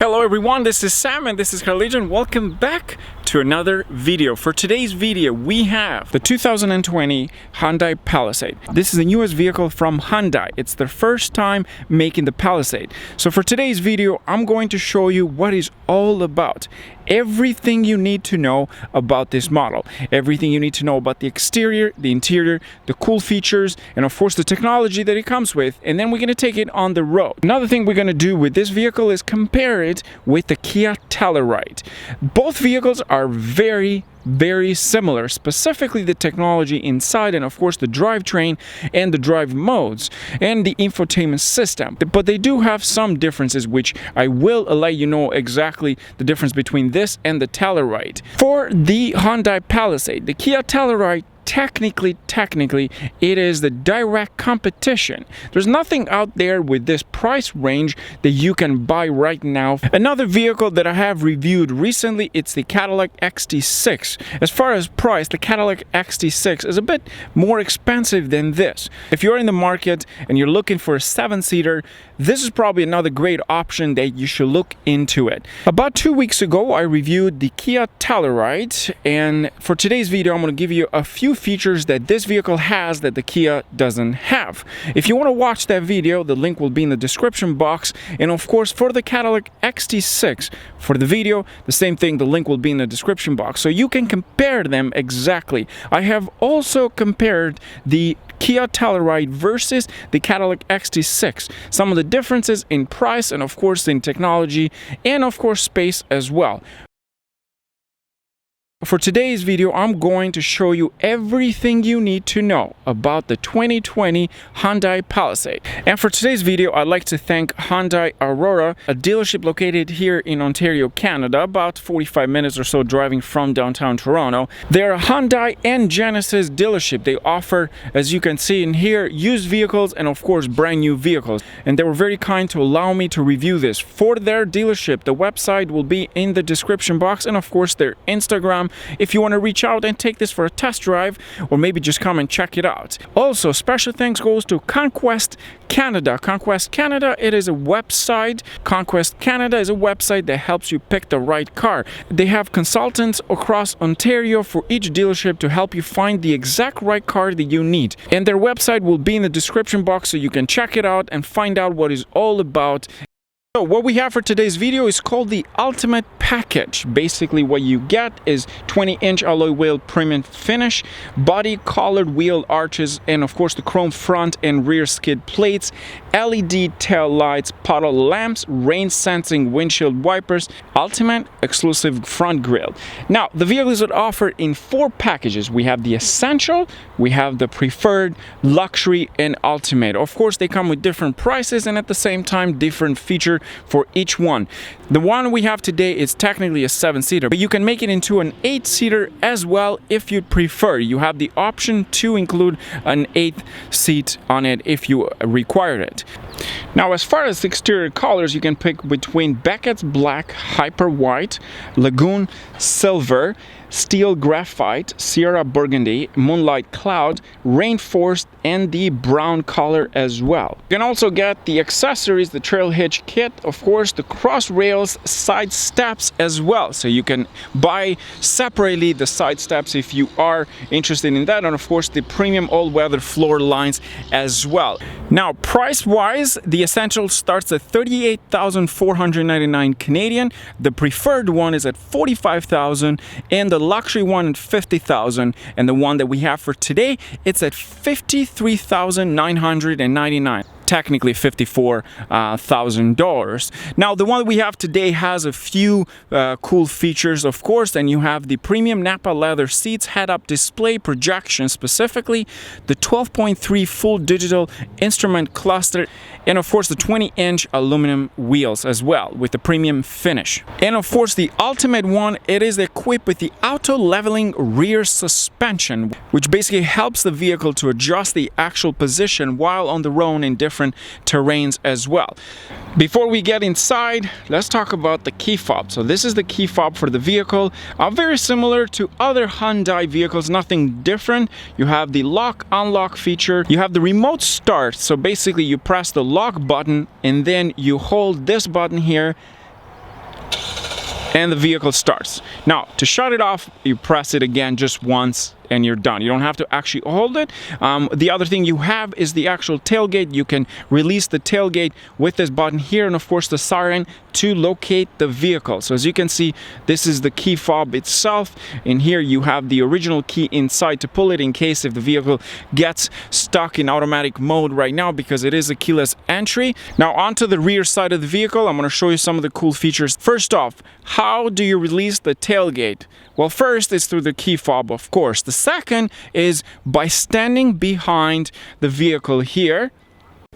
Hello everyone, this is Sam and this is Carlegion. Welcome back to another video. For today's video, we have the 2020 Hyundai Palisade. This is the newest vehicle from Hyundai. It's their first time making the Palisade. So for today's video, I'm going to show you what it's all about. Everything you need to know about this model. Everything you need to know about the exterior, the interior, the cool features, and of course the technology that it comes with. And then we're going to take it on the road. Another thing we're going to do with this vehicle is compare it with the Kia Telluride. Both vehicles are very similar, specifically the technology inside and of course the drivetrain and the drive modes and the infotainment system. But they do have some differences, which I will let you know exactly the difference between this and the Telluride. For the Hyundai Palisade, the Kia Telluride, technically it is the direct competition. There's nothing out there with this price range that you can buy right now. Another vehicle that I have reviewed recently, it's the Cadillac XT6. As far as price, the Cadillac XT6 is a bit more expensive than this. If you're in the market and you're looking for a 7-seater, this is probably another great option that you should look into it. About 2 weeks ago, I reviewed the Kia Telluride, and for today's video, I'm going to give you a few features that this vehicle has that the Kia doesn't have. If you want to watch that video, the link will be in the description box. And of course, for the Cadillac XT6, for the video, the same thing, the link will be in the description box, so you can compare them exactly. I have also compared the Kia Telluride versus the Cadillac XT6. Some of the differences in price and of course in technology and of course space as well. For today's video, I'm going to show you everything you need to know about the 2020 Hyundai Palisade. And for today's video, I'd like to thank Hyundai Aurora, a dealership located here in Ontario, Canada, about 45 minutes or so driving from downtown Toronto. They're a Hyundai and Genesis dealership. They offer, as you can see in here, used vehicles and of course brand new vehicles. And they were very kind to allow me to review this for their dealership. The website will be in the description box and of course their Instagram if you want to reach out and take this for a test drive, or maybe just come and check it out. Also, special thanks goes to Conquest Canada. Conquest Canada, it is a website. Conquest Canada is a website that helps you pick the right car. They have consultants across Ontario for each dealership to help you find the exact right car that you need. And their website will be in the description box, so you can check it out and find out what it's all about. So what we have for today's video is called the Ultimate Package. Basically what you get is 20-inch alloy wheel premium finish, body colored wheel arches, and of course the chrome front and rear skid plates, LED tail lights, puddle lamps, rain sensing windshield wipers, ultimate exclusive front grille. Now the vehicle is offered in 4 packages. We have the Essential, we have the Preferred, Luxury, and Ultimate. Of course they come with different prices and at the same time different features for each one. The one we have today is technically a 7-seater, but you can make it into an 8-seater as well if you prefer. You have the option to include an 8th seat on it if you require it. Now, as far as exterior colors, you can pick between Beckett's Black, Hyper White, Lagoon Silver, Steel Graphite, Sierra Burgundy, Moonlight Cloud, Rainforest, and the brown color as well. You can also get the accessories, the trail hitch kit, of course, the cross rails, side steps as well. So you can buy separately the side steps if you are interested in that, and of course the premium all-weather floor lines as well. Now, price-wise, the Essential starts at 38,499 Canadian. The Preferred one is at 45,000, and the Luxury one at 50,000, and the one that we have for today, it's at 53,999. Technically $54,000. Now the one we have today has a few cool features, of course, and you have the premium Napa leather seats, head-up display projection, specifically the 12.3 full digital instrument cluster, and of course the 20-inch aluminum wheels as well with the premium finish. And of course the Ultimate one, it is equipped with the auto leveling rear suspension, which basically helps the vehicle to adjust the actual position while on the road in different terrains as well. Before we get inside, let's talk about the key fob. So this is the key fob for the vehicle. Very similar to other Hyundai vehicles, nothing different. You have the lock unlock feature. You have the remote start. So basically you press the lock button and then you hold this button here and the vehicle starts. Now, to shut it off, you press it again just once and you're done. You don't have to actually hold it. The other thing you have is the actual tailgate. You can release the tailgate with this button here, and of course the siren to locate the vehicle. So as you can see, this is the key fob itself. In here you have the original key inside to pull it in case if the vehicle gets stuck in automatic mode right now, because it is a keyless entry. Now onto the rear side of the vehicle, I'm going to show you some of the cool features. First off, how do you release the tailgate? Well, first is through the key fob, of course. The second is by standing behind the vehicle here.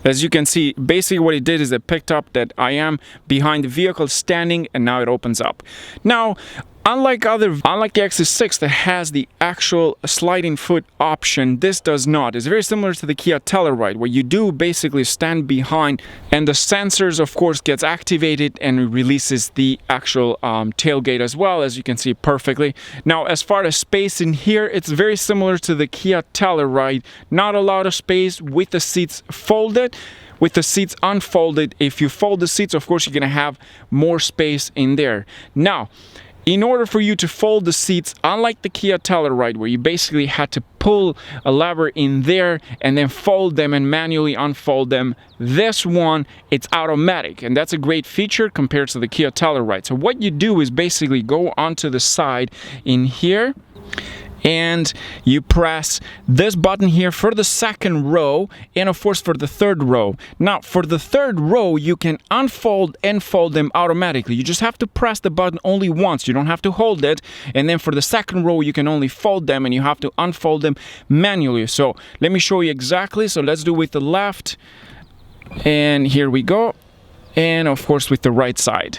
As you can see, basically what it did is it picked up that I am behind the vehicle standing, and now it opens up. Now, unlike the XC6 that has the actual sliding foot option, this does not. It's very similar to the Kia Telluride, where you do basically stand behind and the sensors of course gets activated and releases the actual tailgate as well, as you can see perfectly. Now as far as space in here, it's very similar to the Kia Telluride. Not a lot of space with the seats folded. With the seats unfolded, if you fold the seats, of course you're gonna have more space in there. Now, in order for you to fold the seats, unlike the Kia Telluride where you basically had to pull a lever in there and then fold them and manually unfold them, this one, it's automatic, and that's a great feature compared to the Kia Telluride. So what you do is basically go onto the side in here, and you press this button here for the second row, and of course for the third row. Now for the third row, you can unfold and fold them automatically. You just have to press the button only once. You don't have to hold it. And then for the second row, you can only fold them and you have to unfold them manually. So let me show you exactly. So let's do with the left, and here we go, and of course with the right side.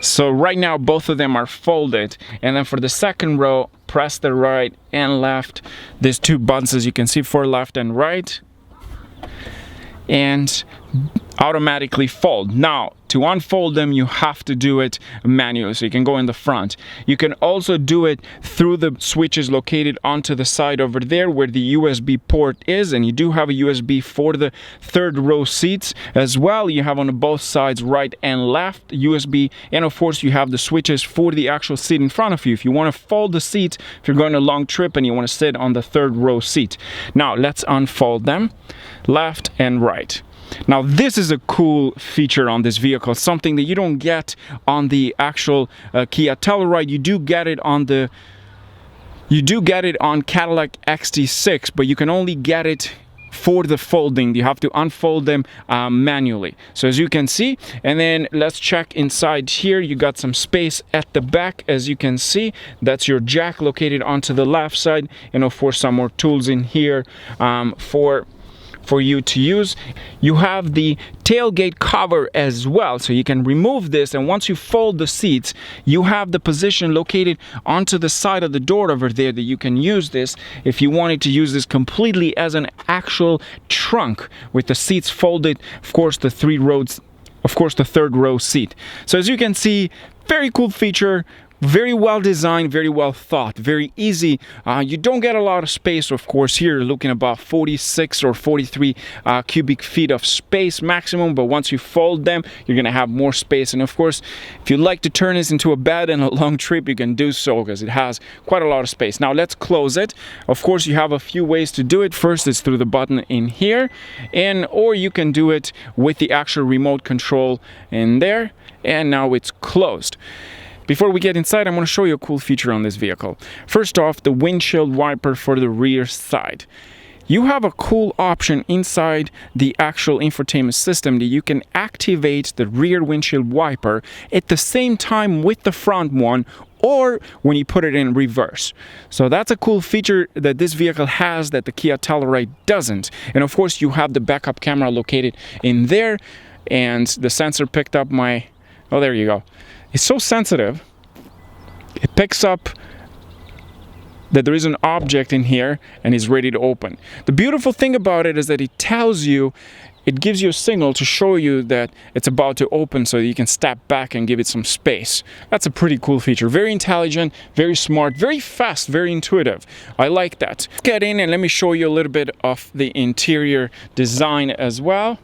So right now both of them are folded, and then for the second row, press the right and left. There's two buttons, as you can see, for left and right, and automatically fold. Now to unfold them, you have to do it manually, so you can go in the front. You can also do it through the switches located onto the side over there where the USB port is, and you do have a USB for the third row seats as well. You have on both sides, right and left, USB, and of course you have the switches for the actual seat in front of you if you want to fold the seats, if you're going on a long trip and you want to sit on the third row seat. Now let's unfold them, left and right. Now this is a cool feature on this vehicle, something that you don't get on the actual Kia Telluride. You do get it on Cadillac XT6, but you can only get it for the folding. You have to unfold them manually. So as you can see, and then let's check inside here. You got some space at the back, as you can see. That's your jack located onto the left side, and of course some more tools in here for you to use. You have the tailgate cover as well, so you can remove this, and once you fold the seats, you have the position located onto the side of the door over there that you can use this if you wanted to use this completely as an actual trunk with the seats folded, of course the third row seat. So as you can see, very cool feature. Very well designed, very well thought, very easy. You don't get a lot of space, of course. Here you're looking about 46 or 43 cubic feet of space maximum, but once you fold them, you're gonna have more space. And of course, if you like to turn this into a bed and a long trip, you can do so because it has quite a lot of space. Now let's close it. Of course, you have a few ways to do it. First is through the button in here, or you can do it with the actual remote control in there, and now it's closed. Before we get inside, I'm going to show you a cool feature on this vehicle. First off, the windshield wiper for the rear side. You have a cool option inside the actual infotainment system that you can activate the rear windshield wiper at the same time with the front one, or when you put it in reverse. So that's a cool feature that this vehicle has that the Kia Telluride doesn't. And of course, you have the backup camera located in there, and the sensor picked up my... Oh, there you go. It's so sensitive, it picks up that there is an object in here and is ready to open. The beautiful thing about it is that it tells you it gives you a signal to show you that it's about to open so you can step back and give it some space. That's a pretty cool feature. Very intelligent, very smart, very fast, very intuitive. I like that. Let's get in and let me show you a little bit of the interior design as well.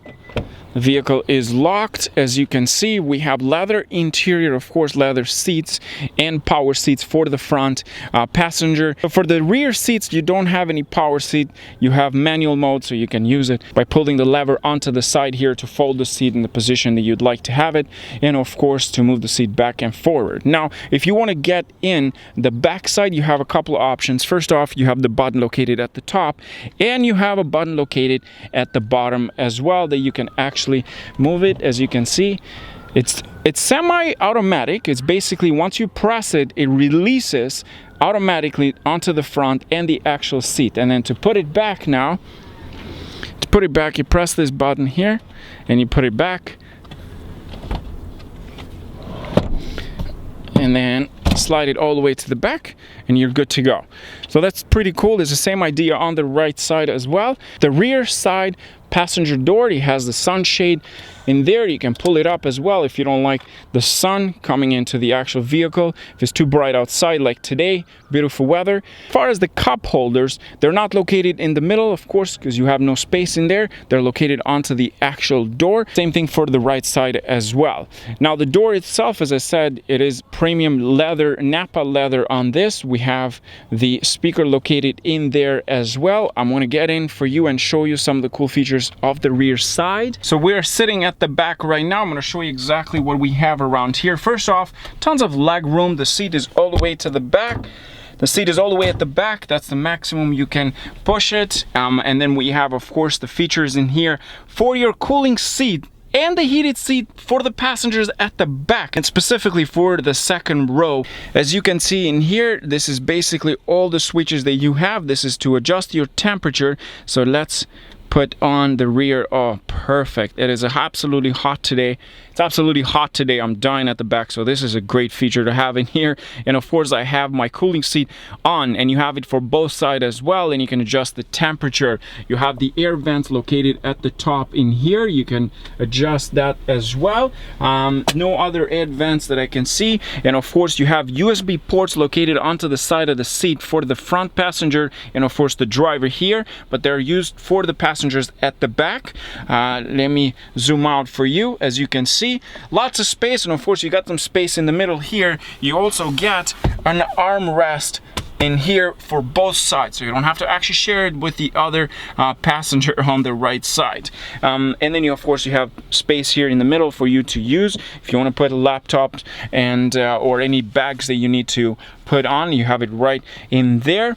The vehicle is locked. As you can see, we have leather interior, of course, leather seats and power seats for the front passenger. For the rear seats, you don't have any power seat. You have manual mode, so you can use it by pulling the lever onto the side here to fold the seat in the position that you'd like to have it, and of course to move the seat back and forward. Now, if you want to get in the back side, you have a couple of options. First off, you have the button located at the top, and you have a button located at the bottom as well that you can actually move it. As you can see, it's semi-automatic. It's basically, once you press it, it releases automatically onto the front and the actual seat. And then to put it back now, you press this button here and you put it back, and then slide it all the way to the back and you're good to go. So that's pretty cool. There's the same idea on the right side as well. The rear side passenger door, it has the sunshade in there. You can pull it up as well if you don't like the sun coming into the actual vehicle, if it's too bright outside like today, beautiful weather. As far as the cup holders, they're not located in the middle, of course, because you have no space in there. They're located onto the actual door. Same thing for the right side as well. Now the door itself, as I said, it is premium leather, Napa leather on this. We have the speaker located in there as well. I'm going to get in for you and show you some of the cool features of the rear side. So we're sitting at the back right now. I'm going to show you exactly what we have around here. First off, tons of leg room. The seat is all the way to the back. The seat is all the way at the back. That's the maximum you can push it. And then we have, of course, the features in here for your cooling seat and the heated seat for the passengers at the back, and specifically for the second row. As you can see in here, this is basically all the switches that you have. This is to adjust your temperature. So let's put on the rear. Oh, perfect. It is absolutely hot today. It's absolutely hot today. I'm dying at the back, so this is a great feature to have in here. And of course, I have my cooling seat on, and you have it for both sides as well, and you can adjust the temperature. You have the air vents located at the top in here. You can adjust that as well. No other air vents that I can see. And of course, you have USB ports located onto the side of the seat for the front passenger and of course the driver here, but they're used for the passengers at the back. Let me zoom out for you. As you can see, lots of space, and of course you got some space in the middle here. You also get an armrest in here for both sides, so you don't have to actually share it with the other passenger on the right side. And then you, of course, you have space here in the middle for you to use if you want to put a laptop and or any bags that you need to put on. You have it right in there.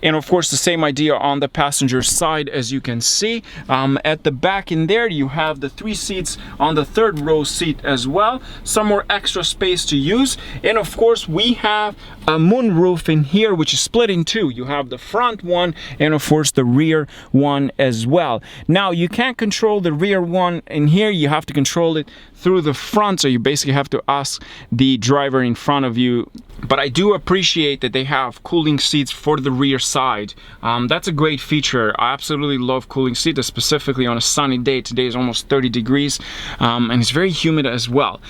And of course, the same idea on the passenger side. As you can see, at the back in there, you have the 3 seats on the third row seat as well. Some more extra space to use. And of course, we have a moonroof in here, which is split in 2. You have the front one and of course the rear one as well. Now, you can't control the rear one in here. You have to control it through the front, so you basically have to ask the driver in front of you. But I do appreciate that they have cooling seats for the rear side. That's a great feature. I absolutely love cooling seats, specifically on a sunny day. Today is almost 30 degrees and it's very humid as well.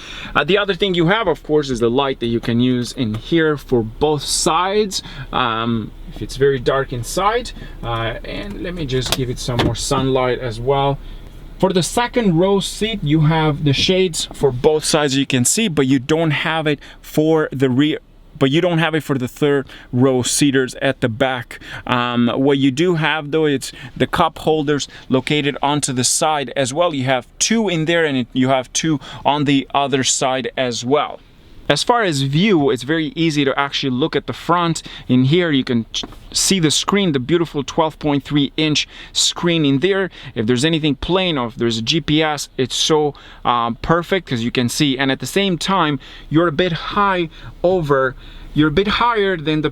The other thing you have, of course, is the light that you can use in here for both sides. If it's very dark inside, and let me just give it some more sunlight as well. For the second row seat, you have the shades for both sides, you can see, but you don't have it for the rear. But you don't have it for the third row seaters at the back. What you do have, though, it's the cup holders located onto the side as well. You have 2 in there, and you have 2 on the other side as well. As far as view, it's very easy to actually look at the front. In here, you can see the screen, the beautiful 12.3-inch screen in there. If there's anything playing or if there's a GPS, it's so perfect because you can see. And at the same time, you're a bit higher than the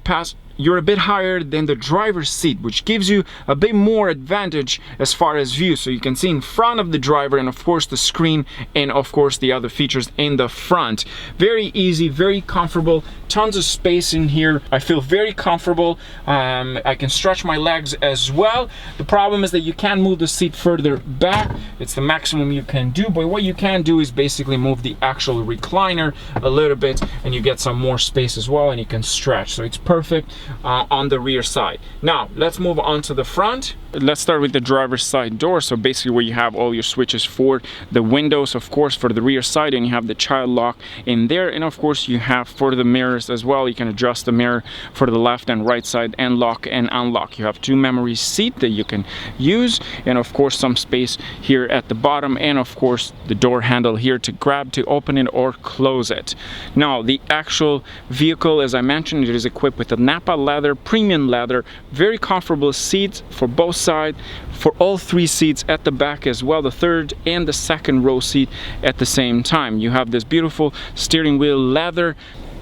you're a bit higher than the driver's seat, which gives you a bit more advantage as far as view. So you can see in front of the driver, and of course the screen, and of course the other features in the front. Very easy, very comfortable, tons of space in here. I feel very comfortable. I can stretch my legs as well. The problem is that you can't move the seat further back. It's the maximum you can do, but what you can do is basically move the actual recliner a little bit, and you get some more space as well, and you can stretch. So it's perfect on the rear side. Now let's move on to the front. Let's start with the driver's side door. So basically where you have all your switches for the windows, of course, for the rear side, and you have the child lock in there, and of course you have for the mirrors as well. You can adjust the mirror for the left and right side, and lock and unlock. You have 2 memory seats that you can use, and of course some space here at the bottom, and of course the door handle here to grab to open it or close it. Now the actual vehicle, as I mentioned, it is equipped with a Napa leather, premium leather, very comfortable seats for both sides, for all 3 seats at the back as well, the third and the second row seat at the same time. You have this beautiful steering wheel leather.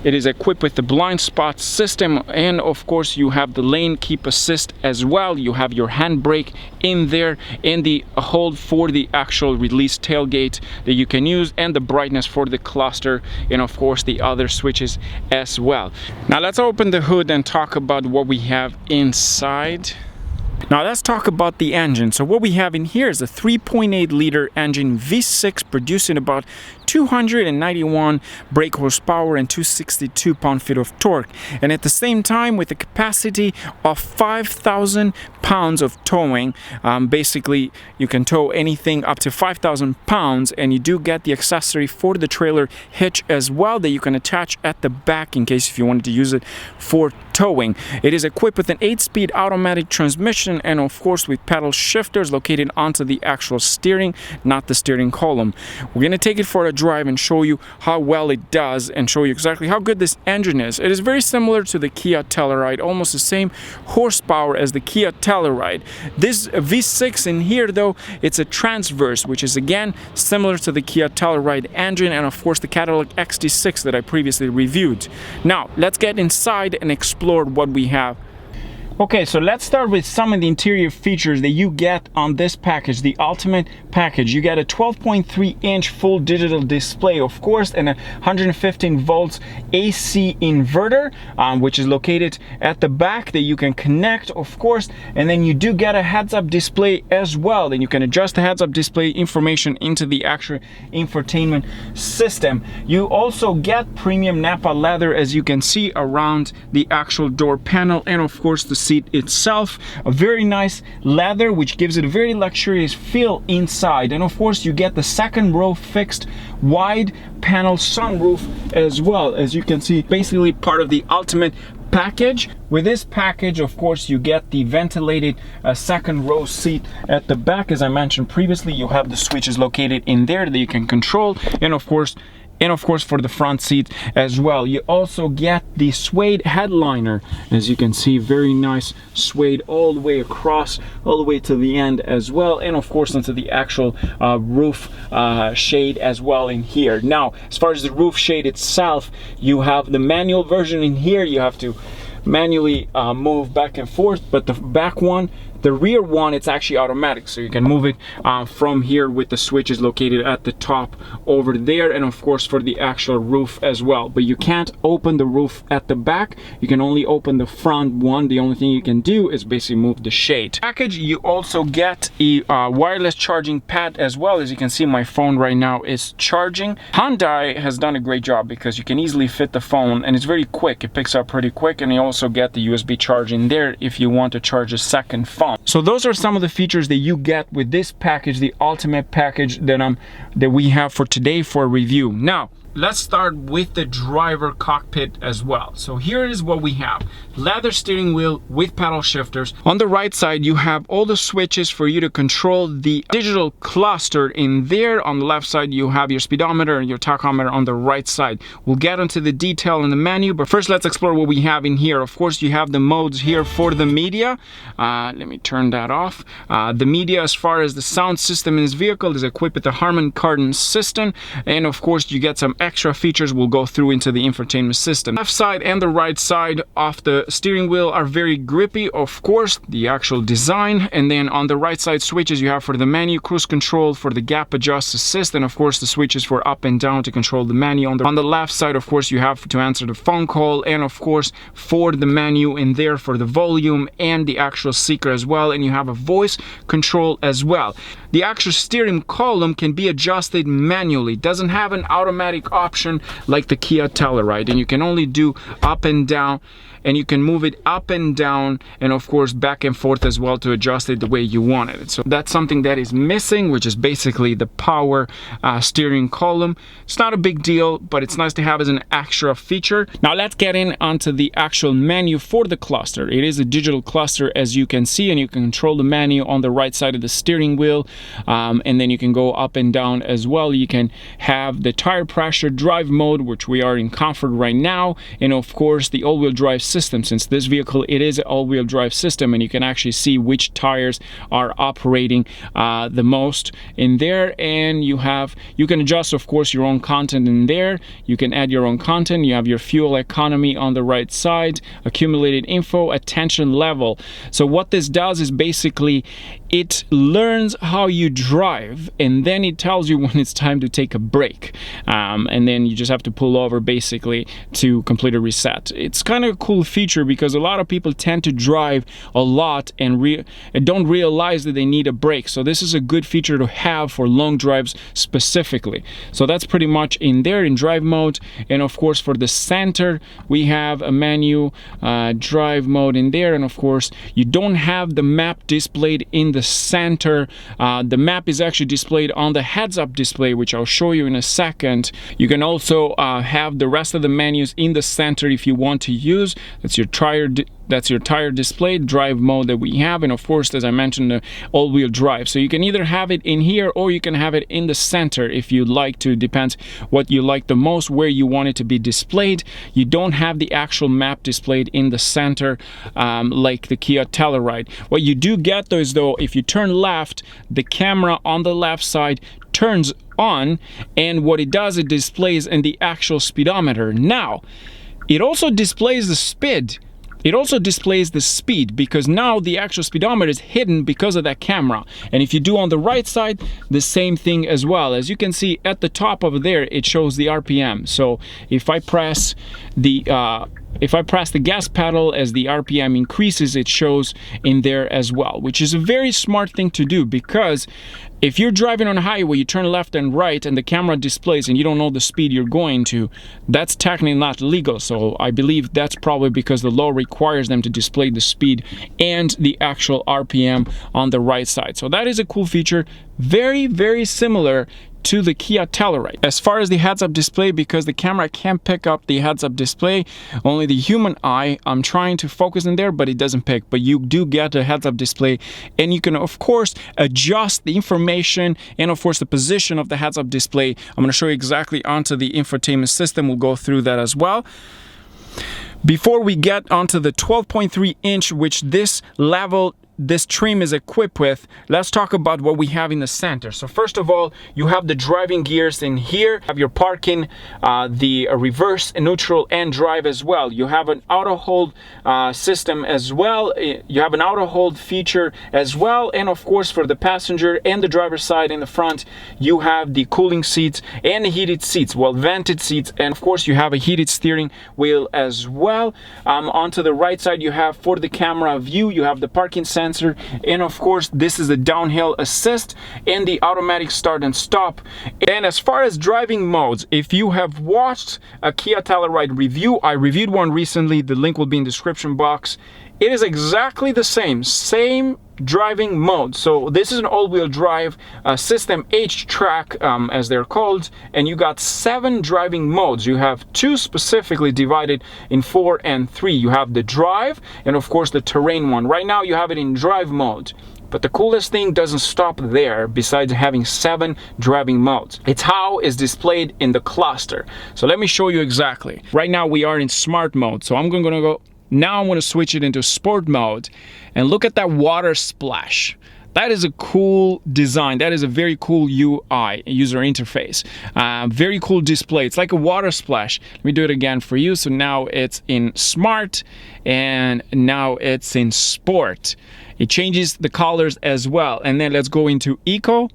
It is equipped with the blind spot system, and of course you have the lane keep assist as well. You have your handbrake in there, and the hold for the actual release tailgate that you can use, and the brightness for the cluster, and of course the other switches as well. Now let's open the hood and talk about what we have inside. Now let's talk about the engine. So what we have in here is a 3.8 liter engine V6 producing about 291 brake horsepower and 262 pound-feet of torque, and at the same time with a capacity of 5,000 pounds of towing. Basically you can tow anything up to 5,000 pounds, and you do get the accessory for the trailer hitch as well that you can attach at the back in case if you wanted to use it for towing. It is equipped with an 8-speed automatic transmission, and of course with pedal shifters located onto the actual steering, not the steering column. We're going to take it for a drive and show you how well it does, and show you exactly how good this engine is. It is very similar to the Kia Telluride, almost the same horsepower as the Kia Telluride. This V6 in here though, it's a transverse, which is again similar to the Kia Telluride engine, and of course the Cadillac XT6 that I previously reviewed. Now let's get inside and explore what we have. Okay, so let's start with some of the interior features that you get on this package, the Ultimate package. You get a 12.3-inch full digital display, of course, and a 115 volts AC inverter, which is located at the back that you can connect, of course, and then you do get a heads-up display as well. Then you can adjust the heads-up display information into the actual infotainment system. You also get premium Napa leather, as you can see, around the actual door panel, and of course the seat itself, a very nice leather which gives it a very luxurious feel inside. And of course you get the second row fixed wide panel sunroof as well, as you can see, basically part of the Ultimate package. With this package, of course, you get the ventilated second row seat at the back. As I mentioned previously, you have the switches located in there that you can control, and of course for the front seat as well. You also get the suede headliner, as you can see, very nice suede all the way across, all the way to the end as well, and of course into the actual roof shade as well in here. Now, as far as the roof shade itself, you have the manual version in here. You have to manually move back and forth, but the back one, the rear one, it's actually automatic, so you can move it from here with the switches located at the top over there, and of course for the actual roof as well. But you can't open the roof at the back, you can only open the front one. The only thing you can do is basically move the shade. Package, you also get a wireless charging pad as well. As you can see, my phone right now is charging. Hyundai has done a great job because you can easily fit the phone, and it's very quick. It picks up pretty quick, and you also get the USB charge in there if you want to charge a second phone. So those are some of the features that you get with this package, the Ultimate package that we have for today for review. Now, let's start with the driver cockpit as well. So here is what we have. Leather steering wheel with paddle shifters. On the right side, you have all the switches for you to control the digital cluster in there. On the left side, you have your speedometer and your tachometer on the right side. We'll get into the detail in the menu, but first let's explore what we have in here. Of course, you have the modes here for the media. Let me turn that off. The media, as far as the sound system in this vehicle, is equipped with the Harman kardon system, and of course you get some extra features we'll go through into the infotainment system. Left side and the right side of the steering wheel are very grippy, of course, the actual design. And then on the right side switches you have for the menu, cruise control, for the gap adjust assist, and of course the switches for up and down to control the menu. On the left side, of course, you have to answer the phone call, and of course for the menu in there for the volume and the actual speaker as well, and you have a voice control as well. The actual steering column can be adjusted manually. It doesn't have an automatic option like the Kia Telluride, and you can only do up and down, and you can move it up and down, and of course back and forth as well to adjust it the way you want it. So that's something that is missing, which is basically the power steering column. It's not a big deal, but it's nice to have as an extra feature. Now let's get in onto the actual menu for the cluster. It is a digital cluster, as you can see, and you can control the menu on the right side of the steering wheel, and then you can go up and down as well. You can have the tire pressure, drive mode, which we are in comfort right now, and of course the all-wheel drive system. Since this vehicle, it is an all-wheel drive system, and you can actually see which tires are operating the most in there. And you can adjust, of course, your own content in there. You can add your own content. You have your fuel economy on the right side, accumulated info, attention level. So what this does is basically it learns how you drive, and then it tells you when it's time to take a break, and then you just have to pull over basically to complete a reset. It's kind of a cool feature because a lot of people tend to drive a lot and don't realize that they need a break. So this is a good feature to have for long drives specifically. So that's pretty much in there in drive mode. And of course for the center we have a menu drive mode in there, and of course you don't have the map displayed in the center. The map is actually displayed on the heads-up display, which I'll show you in a second. You can also have the rest of the menus in the center if you want to use. That's your tire display drive mode that we have, and of course, as I mentioned, the all-wheel drive. So you can either have it in here or you can have it in the center if you like to. Depends what you like the most, where you want it to be displayed. You don't have the actual map displayed in the center like the Kia Telluride. What you do get though is, if you turn left, the camera on the left side turns on, and what it does, it displays in the actual speedometer. Now it also displays the speed. It also displays the speed, because now the actual speedometer is hidden because of that camera. And if you do on the right side, the same thing as well. As you can see at the top over there, it shows the RPM. So if I press the gas pedal, as the RPM increases, it shows in there as well, which is a very smart thing to do, because if you're driving on a highway, you turn left and right and the camera displays and you don't know the speed you're going to, that's technically not legal. So I believe that's probably because the law requires them to display the speed and the actual RPM on the right side. So that is a cool feature, very, very similar to the Kia Telluride. As far as the heads-up display, because the camera can't pick up the heads-up display, only the human eye, I'm trying to focus in there, but it doesn't pick. But you do get a heads-up display, and you can of course adjust the information and of course the position of the heads-up display. I'm going to show you exactly onto the infotainment system. We'll go through that as well. Before we get onto the 12.3 inch, which this trim is equipped with, let's talk about what we have in the center. So first of all, you have the driving gears in here. You have your parking, the reverse, neutral, and drive as well. You have an auto hold system as well. You have an auto hold feature as well. And of course, for the passenger and the driver's side in the front, you have the cooling seats and the heated seats, well, vented seats. And of course, you have a heated steering wheel as well. Onto the right side, you have for the camera view, you have the parking sensor, and of course this is the downhill assist and the automatic start and stop. And as far as driving modes, if you have watched a Kia Telluride review, I reviewed one recently, the link will be in the description box. It is exactly the same driving mode. So this is an all-wheel drive system, HTRAC as they're called, and you got 7 driving modes. You have 2 specifically divided in 4 and 3. You have the drive and of course the terrain one. Right now you have it in drive mode. But the coolest thing doesn't stop there. Besides having 7 driving modes, it's how it's displayed in the cluster. So let me show you exactly. Right now we are in smart mode, so I'm going to switch it into sport mode, and look at that water splash. That is a cool design. That is a very cool UI, user interface. Very cool display. It's like a water splash. Let me do it again for you. So now it's in smart and now it's in sport. It changes the colors as well. And then let's go into eco.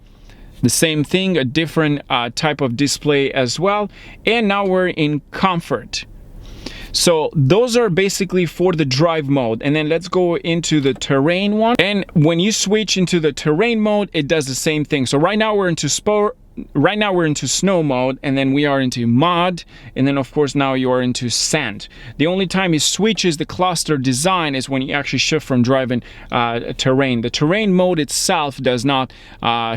The same thing, a different type of display as well. And now we're in comfort. So those are basically for the drive mode. And then let's go into the terrain one. And when you switch into the terrain mode, it does the same thing. So right now we're into sport. Right now we're into snow mode, and then we are into mud, and then of course now you are into sand. The only time it switches the cluster design is when you actually shift from driving terrain. The terrain mode itself does not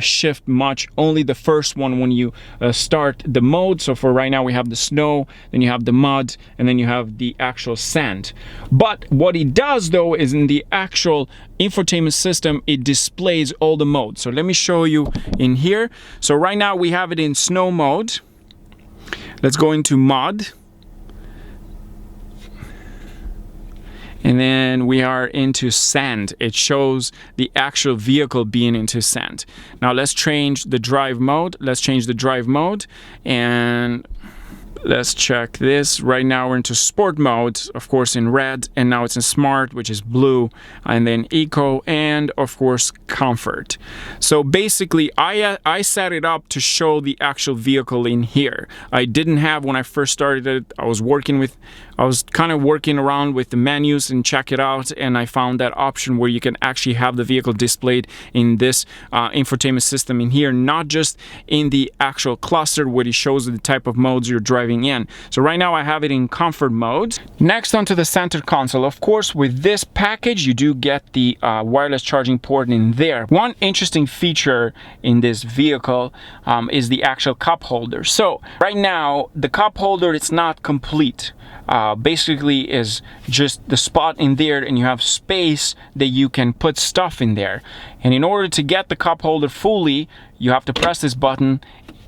shift much, only the first one when you start the mode. So for right now we have the snow, then you have the mud, and then you have the actual sand. But what it does though is in the actual infotainment system, it displays all the modes. So let me show you in here. So right now we have it in snow mode. Let's go into mud. And then we are into sand. It shows the actual vehicle being into sand. Now let's change the drive mode. Let's change the drive mode and let's check this. Right now we're into sport mode, of course in red, and now it's in smart, which is blue, and then eco, and of course comfort. So basically I set it up to show the actual vehicle in here. I didn't have, when I first started it, I was kind of working around with the menus and check it out, and I found that option where you can actually have the vehicle displayed in this infotainment system in here, not just in the actual cluster where it shows the type of modes you're driving in. So right now I have it in comfort mode. Next, onto the center console. Of course, with this package you do get the wireless charging port in there. One interesting feature in this vehicle is the actual cup holder. So right now the cup holder, it's not complete. Basically is just the spot in there, and you have space that you can put stuff in there. And in order to get the cup holder fully, you have to press this button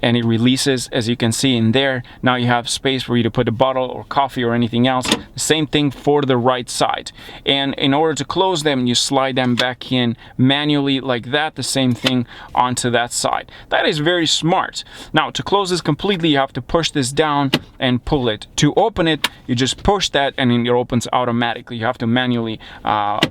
and it releases, as you can see in there. Now you have space for you to put a bottle or coffee or anything else. The same thing for the right side. And in order to close them, you slide them back in manually like that. The same thing onto that side. That is very smart. Now to close this completely, you have to push this down and pull it. To open it, you just push that and it opens automatically. You have to manually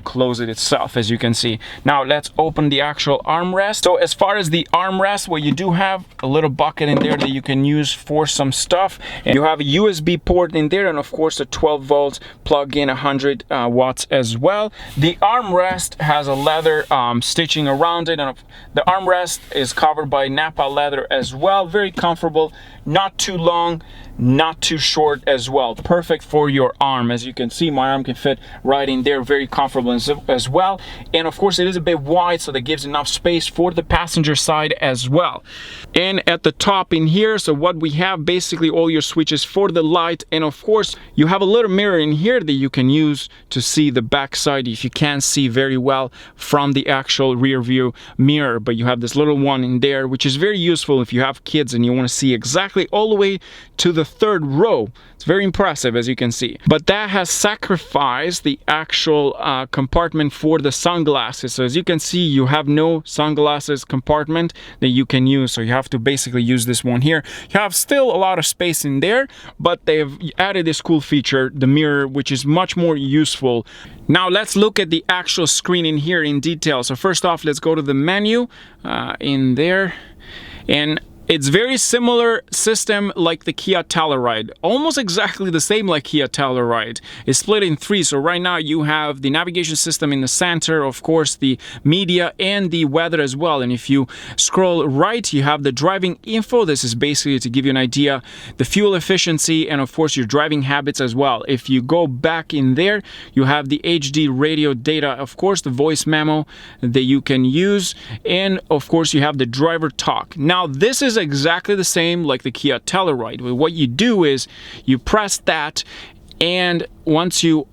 close it itself, as you can see. Now let's open the actual armrest. So as far as the armrest, what you do have a little bucket in there that you can use for some stuff, and you have a USB port in there, and of course a 12 volts plug-in, 100 watts as well. The armrest has a leather stitching around it, and the armrest is covered by Napa leather as well. Very comfortable, not too long, not too short as well. Perfect for your arm. As you can see, my arm can fit right in there, very comfortable as well. And of course it is a bit wide, so that gives enough space for the passenger side as well. And at the top in here, so what we have, basically all your switches for the light, and of course you have a little mirror in here that you can use to see the back side if you can't see very well from the actual rear view mirror. But you have this little one in there, which is very useful if you have kids and you want to see exactly all the way to the third row. It's very impressive, as you can see. But that has sacrificed the actual compartment for the sunglasses. So as you can see, you have no sunglasses compartment that you can use. So you have to basically use this one here. You have still a lot of space in there, but they've added this cool feature, the mirror, which is much more useful. Now let's look at the actual screen in here in detail. So first off, let's go to the menu in there, and it's very similar system like the Kia Telluride, almost exactly the same like Kia Telluride. It's split in three. So right now you have the navigation system in the center, of course the media and the weather as well. And if you scroll right, you have the driving info. This is basically to give you an idea, the fuel efficiency, and of course your driving habits as well. If you go back in there, you have the HD radio data, of course the voice memo that you can use, and of course you have the driver talk. Now this is exactly the same like the Kia Telluride. What you do is you press that, and once you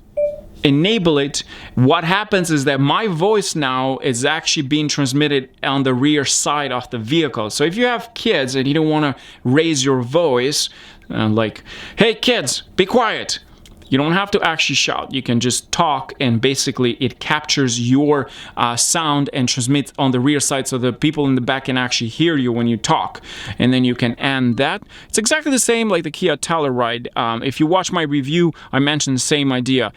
enable it, what happens is that my voice now is actually being transmitted on the rear side of the vehicle. So if you have kids and you don't want to raise your voice like, hey kids, be quiet, You don't have to actually shout. You can just talk, and basically it captures your sound and transmits on the rear side, so the people in the back can actually hear you when you talk. And then you can end that. It's exactly the same like the Kia Telluride. If you watch my review, I mentioned the same idea,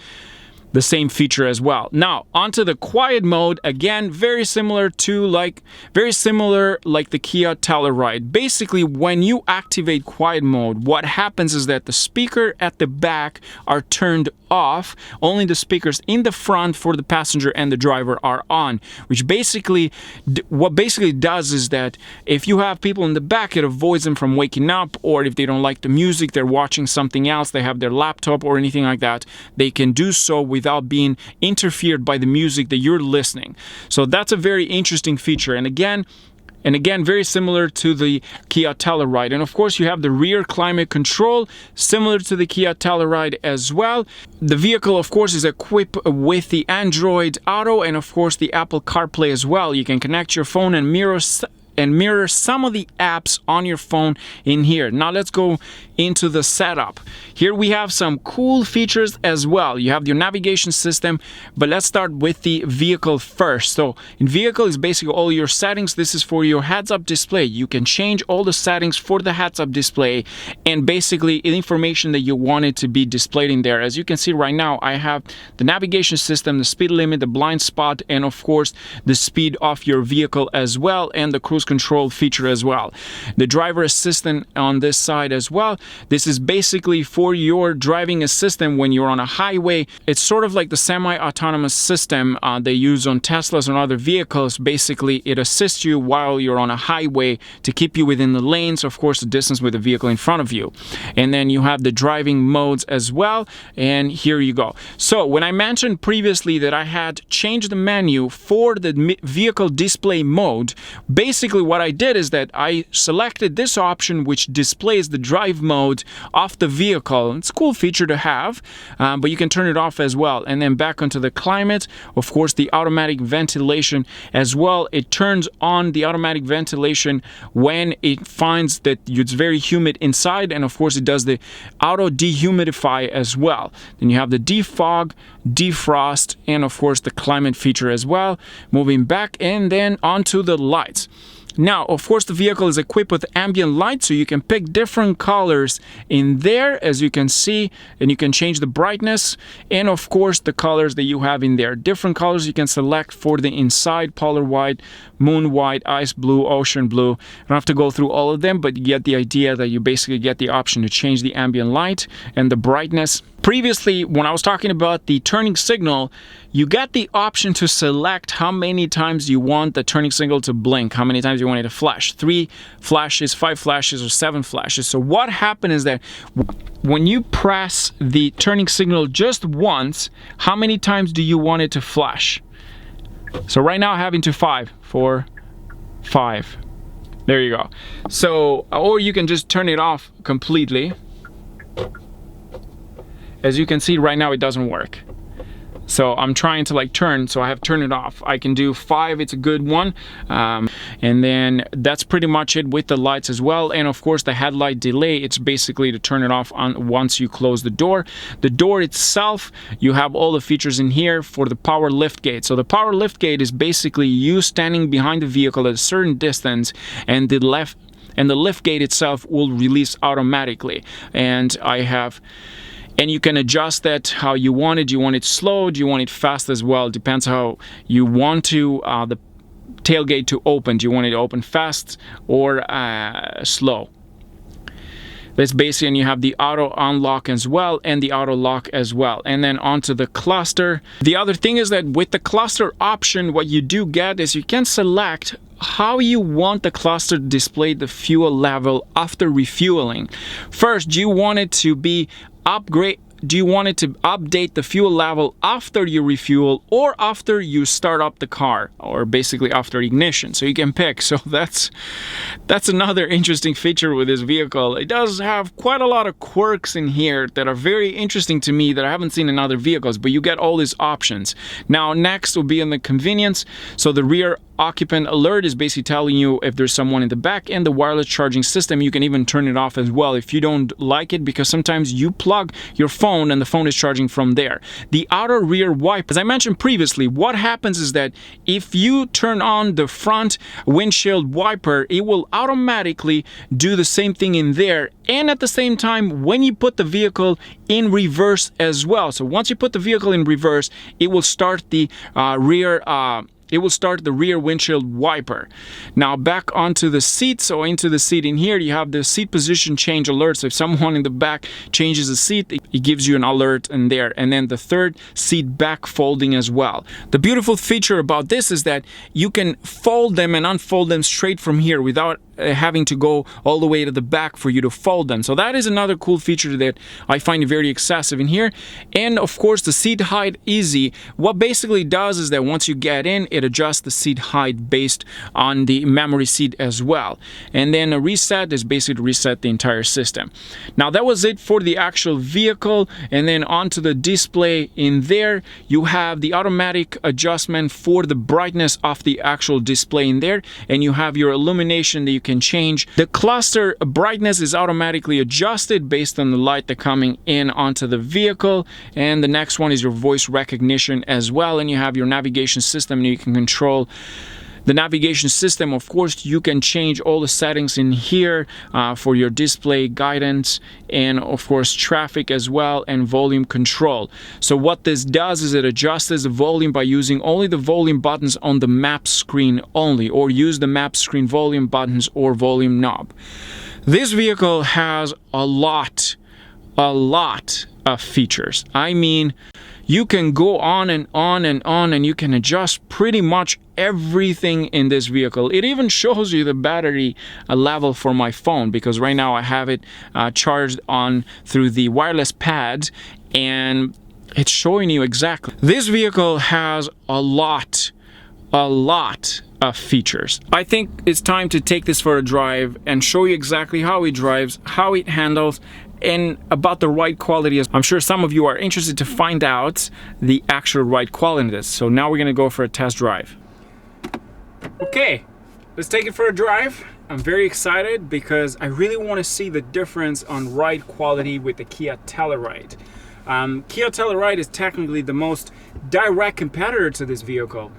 the same feature as well. Now onto the quiet mode. Again, very similar like the Kia Telluride. Basically, when you activate quiet mode, what happens is that the speaker at the back are turned off. Only the speakers in the front for the passenger and the driver are on, which basically does is that if you have people in the back, it avoids them from waking up, or if they don't like the music, they're watching something else, they have their laptop or anything like that, they can do so without being interfered by the music that you're listening. So that's a very interesting feature. And again, very similar to the Kia Telluride. And of course, you have the rear climate control, similar to the Kia Telluride as well. The vehicle, of course, is equipped with the Android Auto and, of course, the Apple CarPlay as well. You can connect your phone and mirror some of the apps on your phone in here. Now let's go into the setup. Here we have some cool features as well. You have your navigation system, but let's start with the vehicle first. So in vehicle is basically all your settings. This is for your heads-up display. You can change all the settings for the heads-up display and basically the information that you want it to be displayed in there. As you can see right now, I have the navigation system, the speed limit, the blind spot, and of course the speed of your vehicle as well, and the cruise control feature as well. The driver assistant on this side as well. This is basically for your driving assistant when you're on a highway. It's sort of like the semi-autonomous system they use on Teslas and other vehicles. Basically, it assists you while you're on a highway to keep you within the lanes, of course, the distance with the vehicle in front of you. And then you have the driving modes as well. And here you go. So when I mentioned previously that I had changed the menu for the vehicle display mode, basically what I did is that I selected this option which displays the drive mode of the vehicle. It's a cool feature to have, but you can turn it off as well. And then back onto the climate, of course, the automatic ventilation as well. It turns on the automatic ventilation when it finds that it's very humid inside, and of course it does the auto dehumidify as well. Then you have the defog, defrost, and of course the climate feature as well. Moving back and then onto the lights. Now, of course, the vehicle is equipped with ambient light, so you can pick different colors in there, as you can see, and you can change the brightness and, of course, the colors that you have in there. Different colors you can select for the inside: polar white, moon white, ice blue, ocean blue. You don't have to go through all of them, but you get the idea that you basically get the option to change the ambient light and the brightness. Previously, when I was talking about the turning signal, you get the option to select how many times you want the turning signal to blink, how many times you want it to flash. 3 flashes, 5 flashes, or 7 flashes. So what happened is that when you press the turning signal just once, how many times do you want it to flash? So right now I have into 5, 4, 5. There you go. So, or you can just turn it off completely. As you can see right now, it doesn't work. So I'm trying to like turn, so I have turned it off. I can do 5, it's a good one. And then that's pretty much it with the lights as well. And of course the headlight delay, it's basically to turn it off on once you close the door. The door itself, you have all the features in here for the power lift gate. So the power lift gate is basically you standing behind the vehicle at a certain distance, and the lift gate itself will release automatically. And you can adjust that how you want it. Do you want it slow? Do you want it fast as well? Depends how you want to the tailgate to open. Do you want it to open fast or slow? That's basically, and you have the auto unlock as well and the auto lock as well. And then onto the cluster. The other thing is that with the cluster option, what you do get is you can select how you want the cluster to display the fuel level after refueling. First, do you want it to be do you want it to update the fuel level after you refuel or after you start up the car, or basically after ignition? So you can pick. So that's another interesting feature with this vehicle. It does have quite a lot of quirks in here that are very interesting to me that I haven't seen in other vehicles, but you get all these options. Now next will be in the convenience. So the rear occupant alert is basically telling you if there's someone in the back, and the wireless charging system, you can even turn it off as well if you don't like it, because sometimes you plug your phone and the phone is charging from there. The outer rear wiper, as I mentioned previously, what happens is that if you turn on the front windshield wiper, it will automatically do the same thing in there, and at the same time when you put the vehicle in reverse as well. So once you put the vehicle in reverse, it will start the rear windshield wiper. Now back onto the seat, so into the seat in here, you have the seat position change alert. So if someone in the back changes the seat, it gives you an alert in there. And then the third seat back folding as well. The beautiful feature about this is that you can fold them and unfold them straight from here without having to go all the way to the back for you to fold them. So that is another cool feature that I find very excessive in here. And of course the seat height easy. What basically does is that once you get in, it adjusts the seat height based on the memory seat as well. And then a reset is basically to reset the entire system. Now that was it for the actual vehicle. And then onto the display in there, you have the automatic adjustment for the brightness of the actual display in there, and you have your illumination that you can change. The cluster brightness is automatically adjusted based on the light that's coming in onto the vehicle. And the next one is your voice recognition as well, and you have your navigation system, and you can control the navigation system. Of course, you can change all the settings in here for your display, guidance, and of course traffic as well, and volume control. So what this does is it adjusts the volume by using only the volume buttons on the map screen only, or use the map screen volume buttons or volume knob. This vehicle has a lot of features. I mean, you can go on and on and on, and you can adjust pretty much everything in this vehicle. It even shows you the battery level for my phone, because right now I have it charged on through the wireless pads, and it's showing you exactly. This vehicle has a lot of features. I think it's time to take this for a drive and show you exactly how it drives, how it handles, and about the ride quality. I'm sure some of you are interested to find out the actual ride quality of this. So now we're gonna go for a test drive. Okay, let's take it for a drive. I'm very excited because I really want to see the difference on ride quality with the Kia Telluride. Kia Telluride is technically the most direct competitor to this vehicle,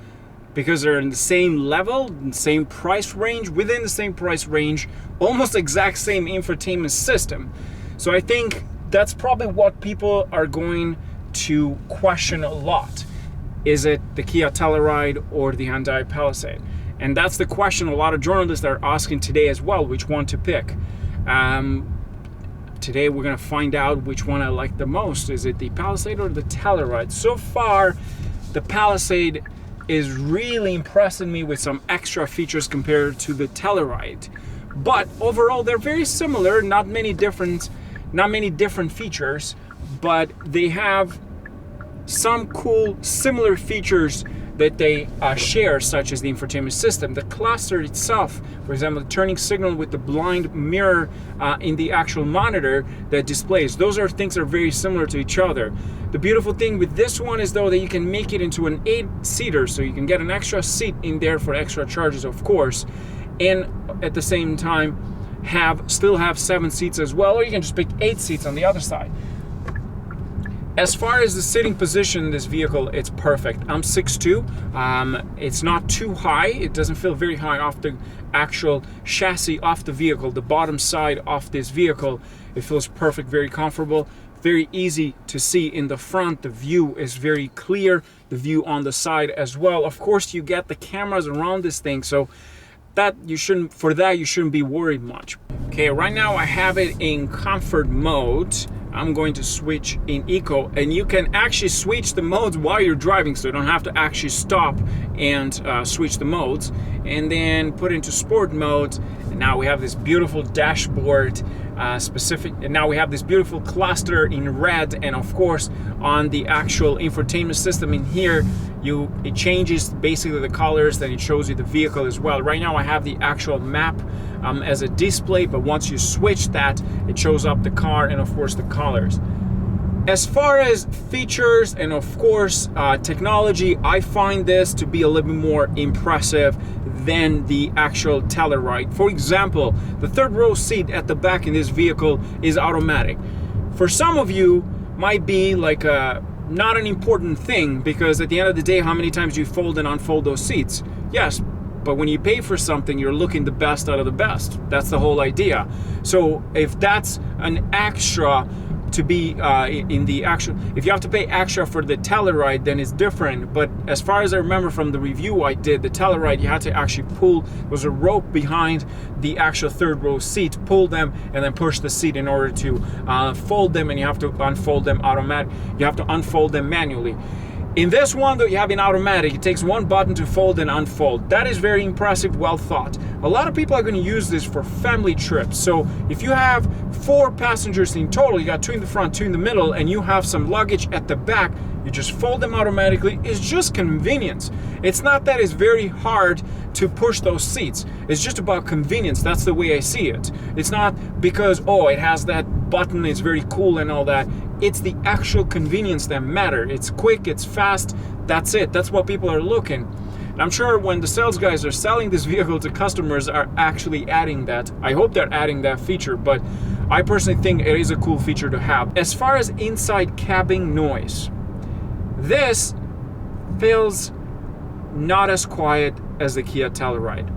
because they're in the same level, same price range, within the same price range, almost exact same infotainment system. So I think that's probably what people are going to question a lot. Is it the Kia Telluride or the Hyundai Palisade? And that's the question a lot of journalists are asking today as well, which one to pick. Today we're gonna find out which one I like the most. Is it the Palisade or the Telluride? So far, the Palisade is really impressing me with some extra features compared to the Telluride. But overall, they're very similar, not many different features, but they have some cool similar features that they share, such as the infotainment system, the cluster itself, for example, the turning signal with the blind mirror in the actual monitor that displays. Those are things that are very similar to each other. The beautiful thing with this one is though that you can make it into an 8-seater, so you can get an extra seat in there for extra charges, of course, and at the same time still have 7 seats as well, or you can just pick 8 seats on the other side. As far as the sitting position in this vehicle, it's perfect. I'm 6'2". It's not too high. It doesn't feel very high off the actual chassis of the vehicle, the bottom side of this vehicle. It feels perfect, very comfortable, very easy to see in the front. The view is very clear, the view on the side as well. Of course, you get the cameras around this thing, so you shouldn't be worried much. Okay, right now I have it in comfort mode. I'm going to switch in eco, and you can actually switch the modes while you're driving, so you don't have to actually stop and switch the modes, and then put into sport mode. And now we have this beautiful dashboard and now we have this beautiful cluster in red, and of course on the actual infotainment system in here, it changes basically the colors, then it shows you the vehicle as well. Right now I have the actual map as a display, but once you switch that, it shows up the car and of course the colors. As far as features and of course technology, I find this to be a little bit more impressive than the actual Telluride. For example, the third row seat at the back in this vehicle is automatic. For some of you, might be like not an important thing, because at the end of the day, how many times do you fold and unfold those seats? Yes, but when you pay for something, you're looking the best out of the best. That's the whole idea. So if that's an extra to be in the actual, if you have to pay extra for the Telluride, then it's different. But as far as I remember from the review I did, the Telluride, you had to actually pull, there was a rope behind the actual third row seat, pull them and then push the seat in order to fold them, and you have to unfold them you have to unfold them manually. In this one, though, you have in automatic, it takes one button to fold and unfold. That is very impressive, well thought. A lot of people are going to use this for family trips. So if you have 4 passengers in total, you got 2 in the front, 2 in the middle, and you have some luggage at the back, you just fold them automatically. It's just convenience. It's not that it's very hard to push those seats. It's just about convenience. That's the way I see it. It's not because, oh, it has that button, it's very cool and all that. It's the actual convenience that matters. It's quick, it's fast, that's it. That's what people are looking. And I'm sure when the sales guys are selling this vehicle to customers are actually adding that. I hope they're adding that feature, but I personally think it is a cool feature to have. As far as inside cabin noise, this feels not as quiet as the Kia Telluride.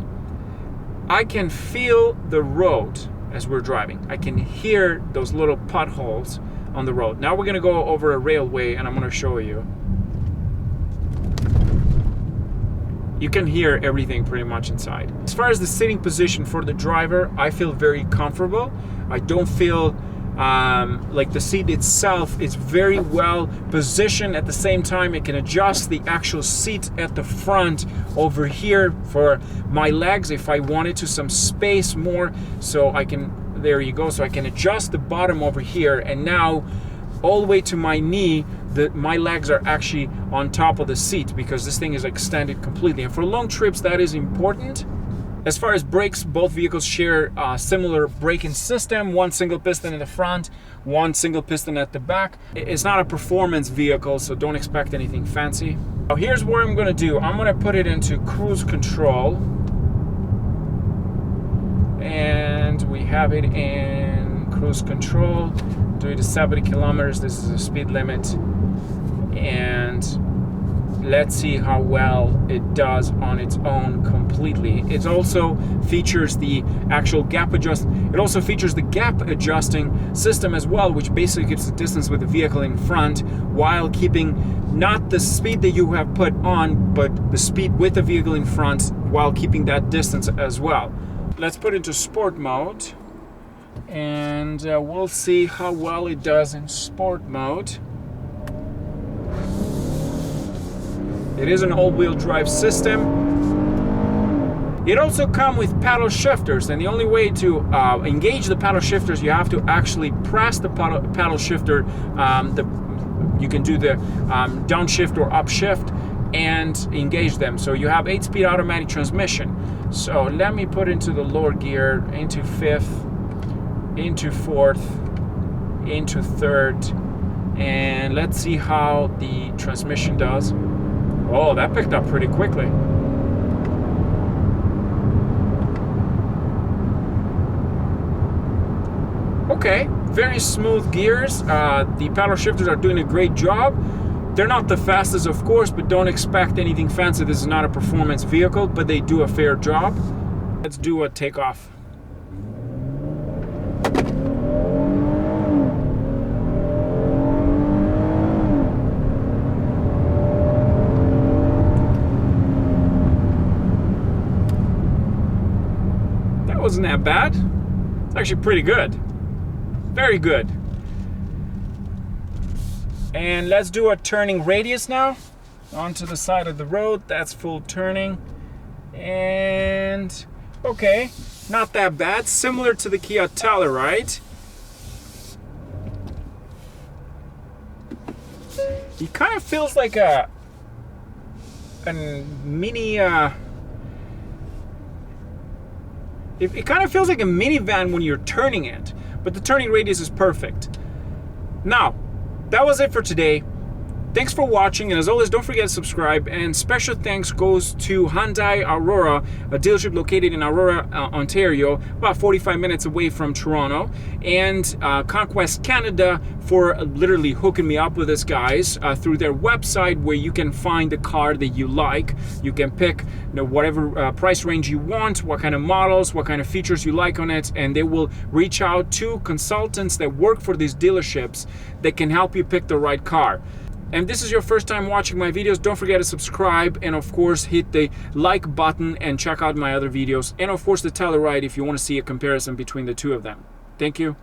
I can feel the road as we're driving. I can hear those little potholes on the road. Now we're gonna go over a railway and I'm gonna show you. You can hear everything pretty much inside. As far as the sitting position for the driver, I feel very comfortable. I don't feel like the seat itself is very well positioned. At the same time, it can adjust the actual seat at the front over here for my legs if I wanted to, some space more, so I can, there you go, so I can adjust the bottom over here, and now all the way to my knee, my legs are actually on top of the seat because this thing is extended completely. And for long trips, that is important. As far as brakes, both vehicles share a similar braking system, one single piston in the front, one single piston at the back. It's not a performance vehicle, so don't expect anything fancy. Now here's what I'm gonna do. I'm gonna put it into cruise control, and we have it in cruise control. Do it to 70 kilometers. This is the speed limit, and let's see how well it does on its own completely. It also features the actual gap adjust. It also features the gap adjusting system as well, which basically keeps the distance with the vehicle in front while keeping not the speed that you have put on, but the speed with the vehicle in front while keeping that distance as well. Let's put it into sport mode, and we'll see how well it does in sport mode. It is an all-wheel drive system. It also comes with paddle shifters, and the only way to engage the paddle shifters, you have to actually press the paddle shifter. You can do the downshift or upshift and engage them. So you have 8-speed automatic transmission. So let me put into the lower gear, into 5th, into 4th, into 3rd, and let's see how the transmission does. Oh, that picked up pretty quickly. Okay, very smooth gears. The paddle shifters are doing a great job. They're not the fastest, of course, but don't expect anything fancy. This is not a performance vehicle, but they do a fair job. Let's do a takeoff. Wasn't that bad. It's actually pretty good. Very good. And let's do a turning radius now. Onto the side of the road. That's full turning. And okay, not that bad. Similar to the Kia Telluride. It kind of feels like a mini it kind of feels like a minivan when you're turning it, but the turning radius is perfect. Now, that was it for today. Thanks for watching, and as always, don't forget to subscribe. And special thanks goes to Hyundai Aurora, a dealership located in Aurora, Ontario, about 45 minutes away from Toronto, and Conquest Canada for literally hooking me up with this guys through their website, where you can find the car that you like. You can pick whatever price range you want, what kind of models, what kind of features you like on it, and they will reach out to consultants that work for these dealerships that can help you pick the right car. And this is your first time watching my videos, don't forget to subscribe, and of course hit the like button and check out my other videos, and of course the Telluride if you want to see a comparison between the two of them. Thank you.